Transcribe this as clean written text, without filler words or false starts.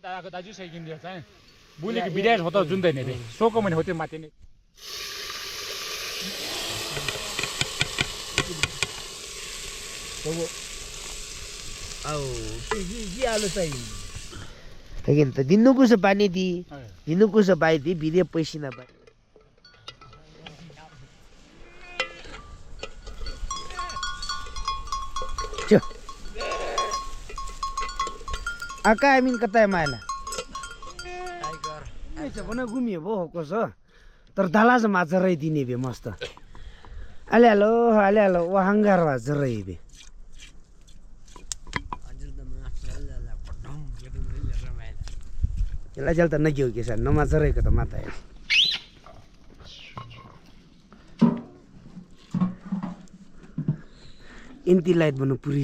ताको दाजु सकिदियो चाहिँ बुलेको बिराट हो त जुन्दैन रे सोको मैले होते माथि नै आलो चाहिँ हेगिन त दिनु कुछ पानी दि दिनु कुछ पाइ दि बिरे पैसा न पाइ चो आका आइमिन कता मायला टाइगर भन घुमियो भो कसो तर दालाज माजरै दिने बे मस्त अले हेलो वहांगार वाजरै बे यसलाई जल त नगियो के सर नमाजरेको त माता इन्ती लाइट भन्नु पुरी